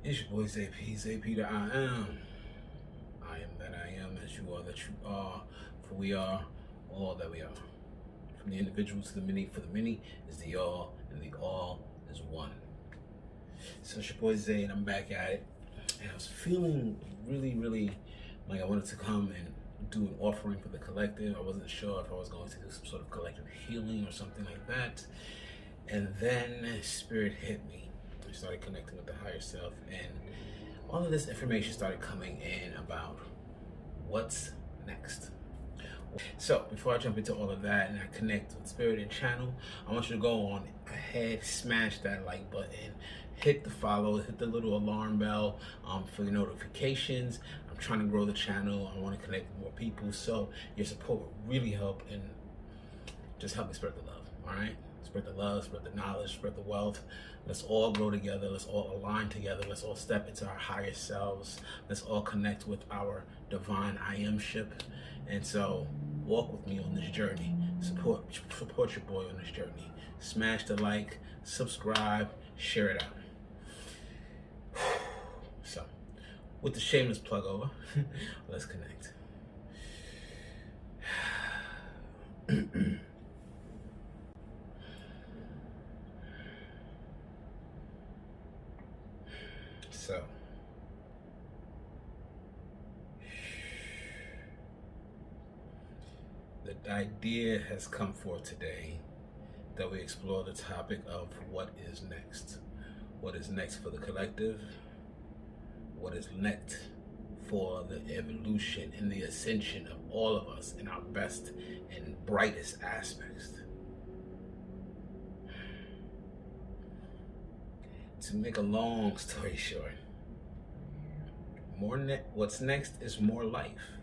It's your boy Zay-P, Zay-P that I am. I am that I am, as you are that you are, for we are all that we are. From the individual to the many, for the many is the all, and the all is one. So it's your boy Zay, and I'm back at it. And I was feeling really like I wanted to come and do an offering for the collective. I wasn't sure if I was going to do some sort of collective healing or something like that. And then Spirit hit me. I started connecting with the higher self, and all of this information started coming in about what's next. So before I jump into all of that and I connect with Spirit and channel, I want you to go on ahead, smash that like button, hit the follow, hit the little alarm bell for the notifications. I'm trying to grow the channel. I want to connect with more people, so your support would really help, and just help me spread the love. All right, spread the love, spread the knowledge, spread the wealth. Let's all grow together. Let's all align together. Let's all step into our higher selves. Let's all connect with our divine I am-ship. And so walk with me on this journey. Support your boy on this journey. Smash the like, subscribe, share it out. So with the shameless plug over, let's connect. So, the idea has come forth today that we explore the topic of what is next. What is next for the collective? What is next for the evolution and the ascension of all of us in our best and brightest aspects? To make a long story short, what's next is more life,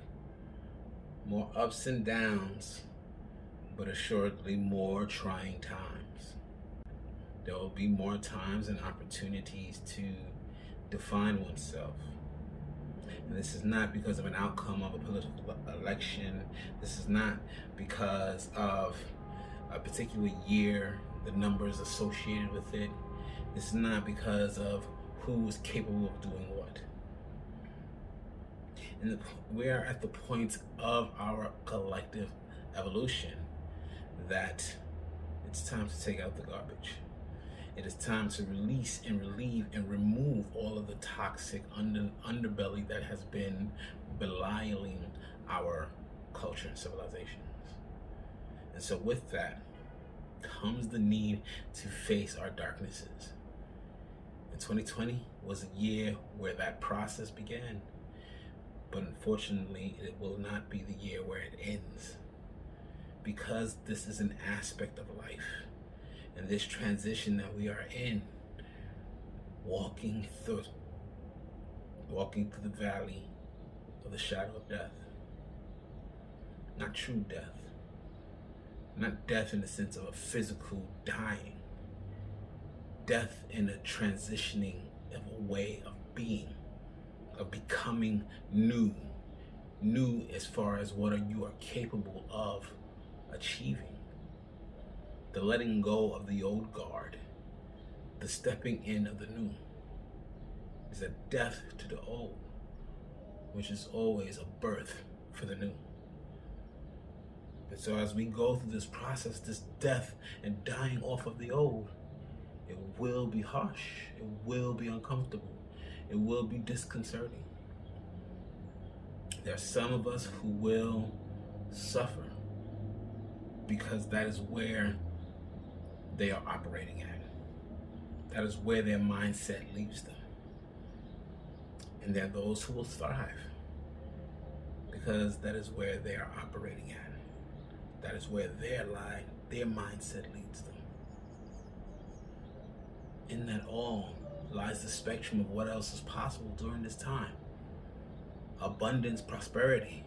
more ups and downs, but assuredly more trying times. There will be more times and opportunities to define oneself. And this is not because of an outcome of a political election. This is not because of a particular year, the numbers associated with it. This is not because of who is capable of doing what. And we are at the point of our collective evolution that it's time to take out the garbage. It is time to release and relieve and remove all of the toxic underbelly that has been belittling our culture and civilizations. And so with that comes the need to face our darknesses. And 2020 was a year where that process began. But unfortunately, it will not be the year where it ends. Because this is an aspect of life. And this transition that we are in, walking through the valley of the shadow of death. Not true death. Not death in the sense of a physical dying. Death in a transitioning of a way of being, of becoming new. New as far as what you are capable of achieving. The letting go of the old guard, the stepping in of the new, is a death to the old, which is always a birth for the new. And so as we go through this process, this death and dying off of the old, it will be harsh, it will be uncomfortable, it will be disconcerting. There are some of us who will suffer because that is where they are operating at. That is where their mindset leaves them. And there are those who will thrive because that is where they are operating at. That is where their mindset leads them. In that all lies the spectrum of what else is possible during this time. Abundance, prosperity,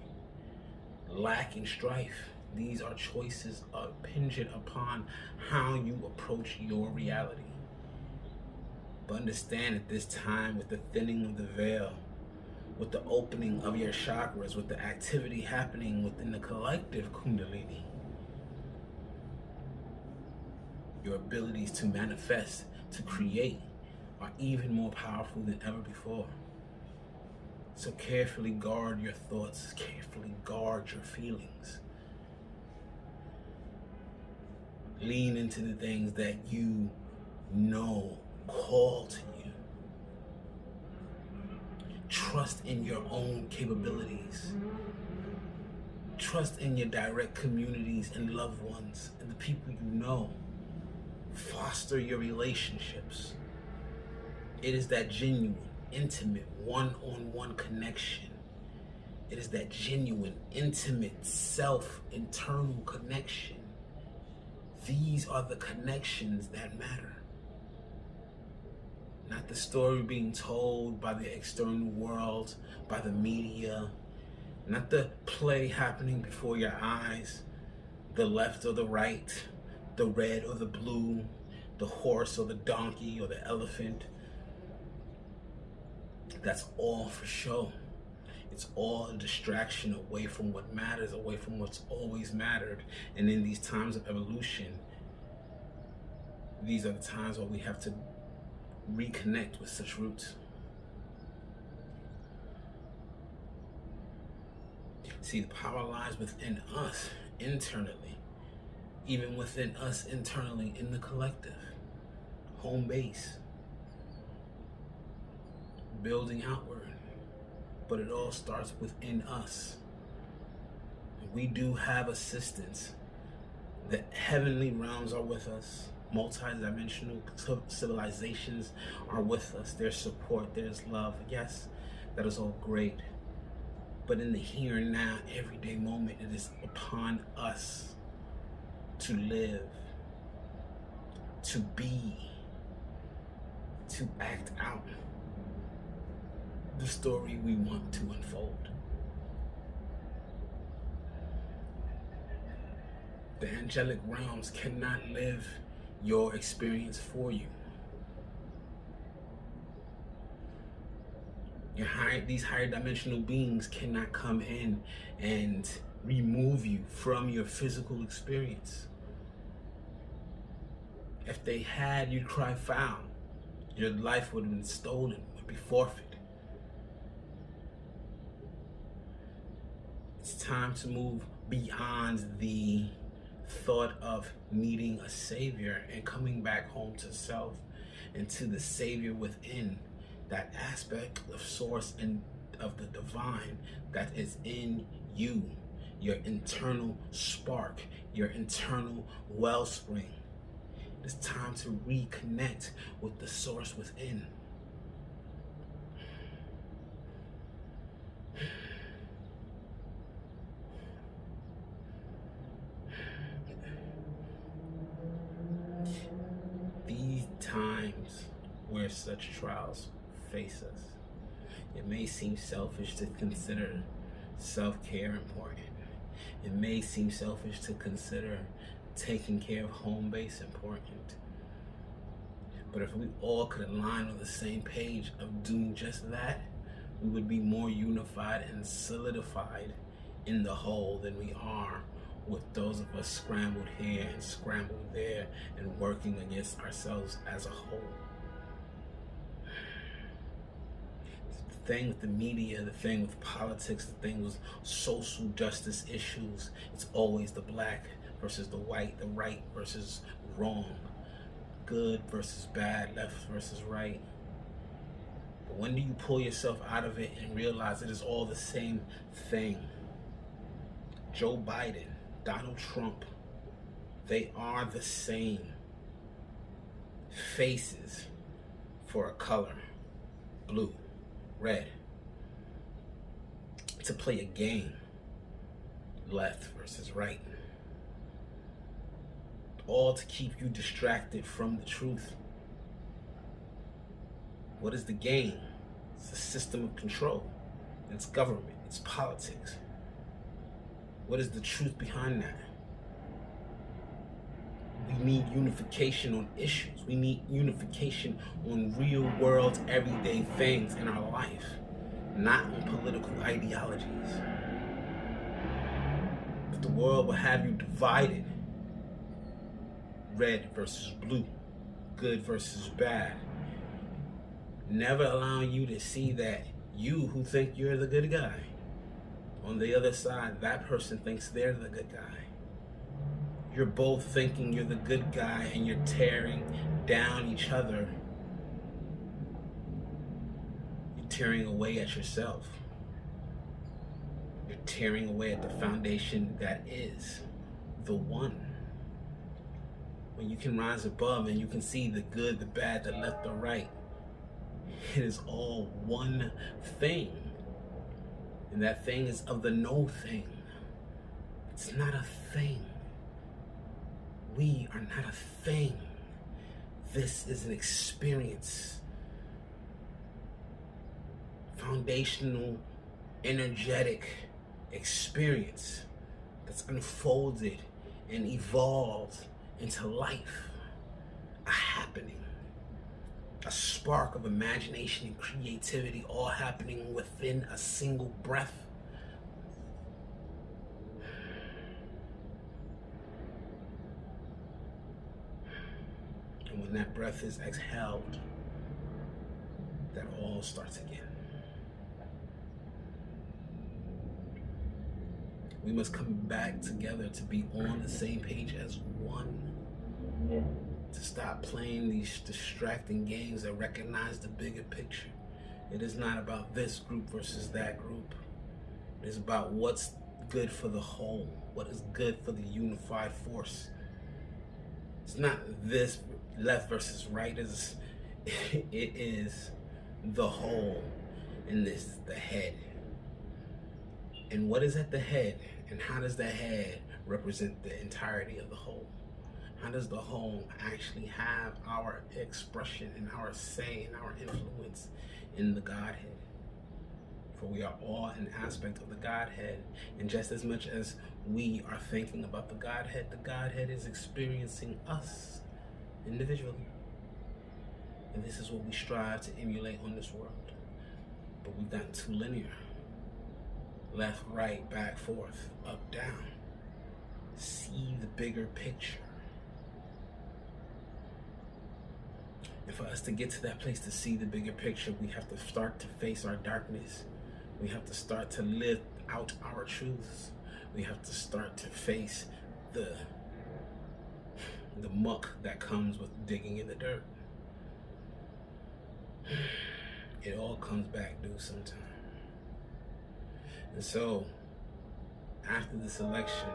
lack and strife. These are choices impingent upon how you approach your reality. But understand at this time, with the thinning of the veil, with the opening of your chakras, with the activity happening within the collective Kundalini, your abilities to manifest, to create, are even more powerful than ever before. So carefully guard your thoughts, carefully guard your feelings. Lean into the things that you know call to you. Trust in your own capabilities. Trust in your direct communities and loved ones and the people you know. Foster your relationships. It is that genuine, intimate, one-on-one connection. It is that genuine, intimate, self-internal connection. These are the connections that matter. Not the story being told by the external world, by the media, not the play happening before your eyes, the left or the right, the red or the blue, the horse or the donkey or the elephant. That's all for show. It's all a distraction away from what matters, away from what's always mattered. And in these times of evolution, these are the times where we have to reconnect with such roots. See, the power lies within us internally, even within us internally in the collective, home base, building outward. But it all starts within us. We do have assistance. The heavenly realms are with us. Multi-dimensional civilizations are with us. There's support, there's love. Yes, that is all great. But in the here and now, everyday moment, it is upon us to live, to be, to act out the story we want to unfold. The angelic realms cannot live your experience for you. These higher dimensional beings cannot come in and remove you from your physical experience. If they had, you'd cry foul. Your life would have been stolen, would be forfeit. It's time to move beyond the thought of needing a savior and coming back home to self and to the savior within, that aspect of source and of the divine that is in you, your internal spark, your internal wellspring. It's time to reconnect with the source within. These times where such trials face us, it may seem selfish to consider self-care important. It may seem selfish to consider taking care of home base important. But if we all could align on the same page of doing just that, we would be more unified and solidified in the whole than we are with those of us scrambled here and scrambled there and working against ourselves as a whole. The thing with the media, the thing with politics, the thing with social justice issues, it's always the black versus the white, the right versus wrong, good versus bad, left versus right. But when do you pull yourself out of it and realize it is all the same thing? Joe Biden, Donald Trump, they are the same faces for a color, blue, red, to play a game, left versus right, all to keep you distracted from the truth. What is the game? It's a system of control. It's government, it's politics. What is the truth behind that? We need unification on issues. We need unification on real world, everyday things in our life, not on political ideologies. But the world will have you divided. Red versus blue, good versus bad. Never allowing you to see that you who think you're the good guy, on the other side, that person thinks they're the good guy. You're both thinking you're the good guy and you're tearing down each other. You're tearing away at yourself. You're tearing away at the foundation that is the one. When you can rise above and you can see the good, the bad, the left, the right, it is all one thing. And that thing is of the no thing. It's not a thing. We are not a thing. This is an experience. Foundational, energetic experience that's unfolded and evolved into life. A happening. A spark of imagination and creativity, all happening within a single breath. And when that breath is exhaled, that all starts again. We must come back together to be on the same page as one. To stop playing these distracting games that recognize the bigger picture. It is not about this group versus that group. It is about what's good for the whole, what is good for the unified force. It's not this left versus right. It is the whole, and this is the head. And what is at the head, and how does the head represent the entirety of the whole? How does the whole actually have our expression and our say and our influence in the Godhead? For we are all an aspect of the Godhead. And just as much as we are thinking about the Godhead is experiencing us individually. And this is what we strive to emulate on this world. But we've gotten too linear. Left, right, back, forth, up, down. See the bigger picture. And for us to get to that place to see the bigger picture, we have to start to face our darkness. We have to start to live out our truths. We have to start to face the muck that comes with digging in the dirt. It all comes back due sometime. And so, after this election,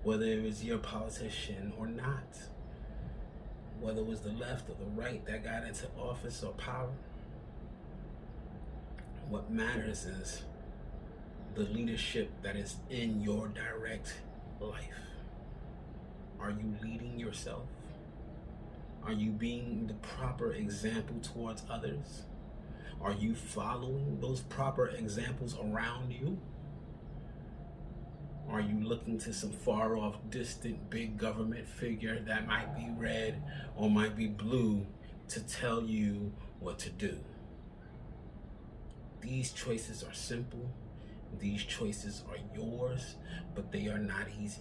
whether it was your politician or not, whether it was the left or the right that got into office or power, what matters is the leadership that is in your direct life. Are you leading yourself? Are you being the proper example towards others? Are you following those proper examples around you? Are you looking to some far off, distant, big government figure that might be red or might be blue to tell you what to do? These choices are simple. These choices are yours, but they are not easy.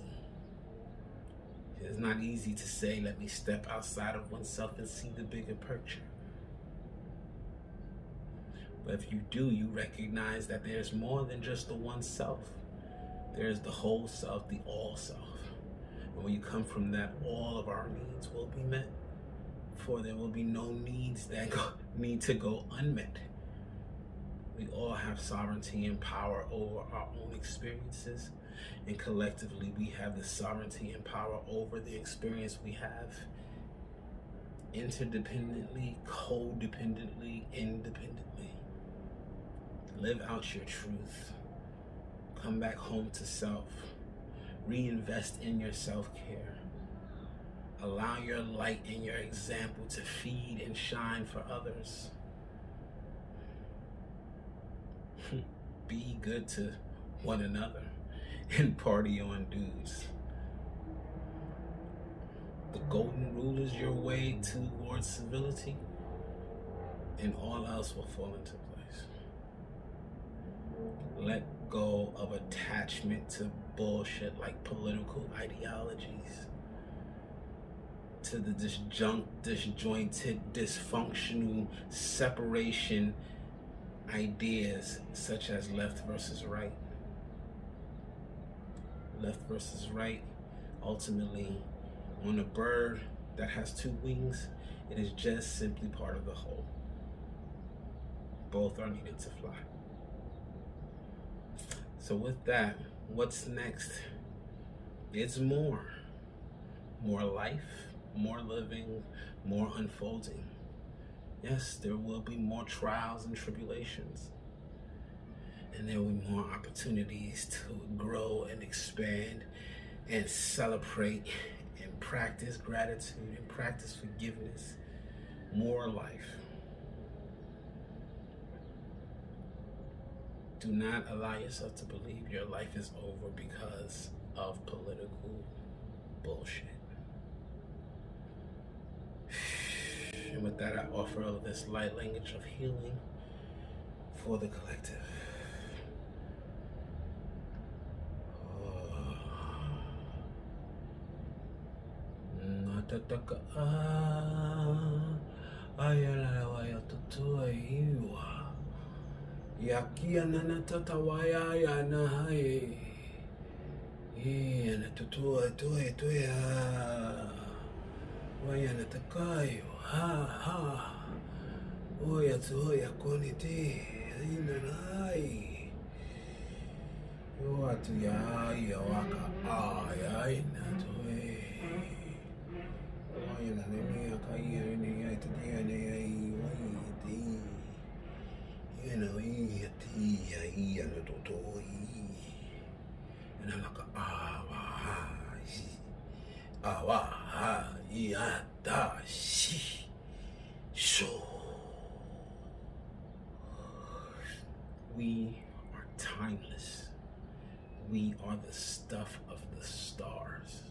It's not easy to say, let me step outside of oneself and see the bigger picture. But if you do, you recognize that there's more than just the one self. There's the whole self, the all self. And when you come from that, all of our needs will be met. For there will be no needs that need to go unmet. We all have sovereignty and power over our own experiences. And collectively, we have the sovereignty and power over the experience we have. Interdependently, codependently, independently. Live out your truth. Come back home to self. Reinvest in your self-care. Allow your light and your example to feed and shine for others. Be good to one another and party on dudes. The golden rule is your way towards civility, and all else will fall into place. Let go of attachment to bullshit like political ideologies. to the disjointed, dysfunctional separation ideas such as left versus right. Left versus right, ultimately, on a bird that has two wings, it is just simply part of the whole. Both are needed to fly. So with that, what's next? It's more life, more living, more unfolding. Yes, there will be more trials and tribulations, and there will be more opportunities to grow and expand and celebrate and practice gratitude and practice forgiveness. More life. Do not allow yourself to believe your life is over because of political bullshit. And with that, I offer this light language of healing for the collective. Yakia nana tata waya ya na hai. Na tutua tuya. Waya na takayo. Ha. Oya tuya koniti. Ina nai. Yo atu ya waka ya ina tuwe. Oya na nene ya kaya nene ya tuya ne ya iwa you know, and I'm like, so we are timeless. We are the stuff of the stars.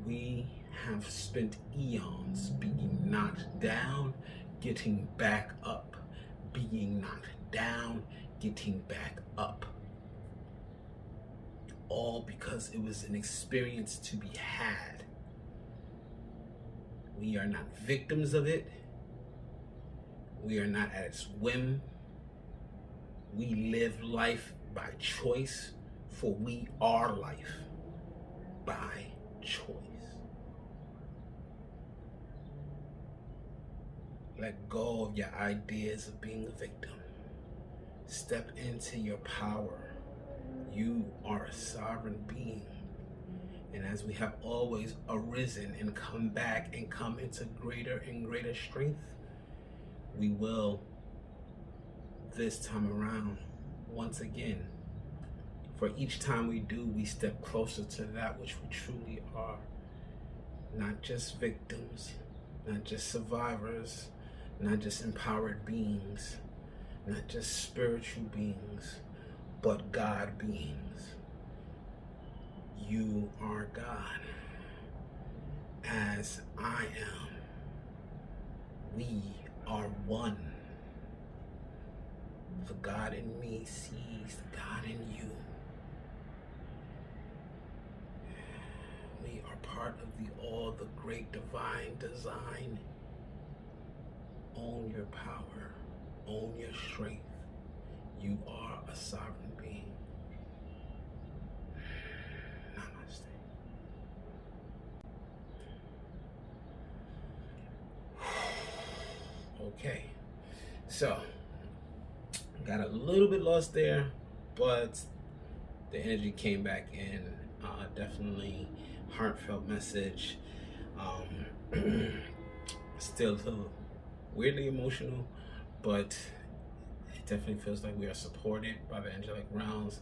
We have spent eons being knocked down, getting back up. Being knocked down, getting back up. All because it was an experience to be had. We are not victims of it. We are not at its whim. We live life by choice, for we are life by choice. Let go of your ideas of being a victim. Step into your power. You are a sovereign being. And as we have always arisen and come back and come into greater and greater strength, we will this time around once again. For each time we do, we step closer to that which we truly are. Not just victims, not just survivors, not just empowered beings, not just spiritual beings, but God beings. You are God, as I am. We are one. The God in me sees the God in you. We are part of all the great divine design. Own your power, own your strength. You are a sovereign being. Namaste. Okay, so got a little bit lost there, but the energy came back in. Definitely heartfelt message. Still a little weirdly emotional, but it definitely feels like we are supported by the angelic realms.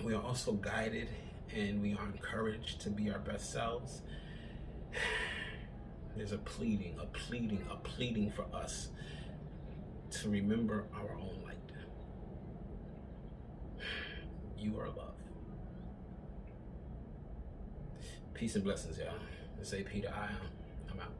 We are also guided and we are encouraged to be our best selves. There's a pleading for us to remember our own light. You are love. Peace and blessings, y'all. Zay-P, I am. I'm out.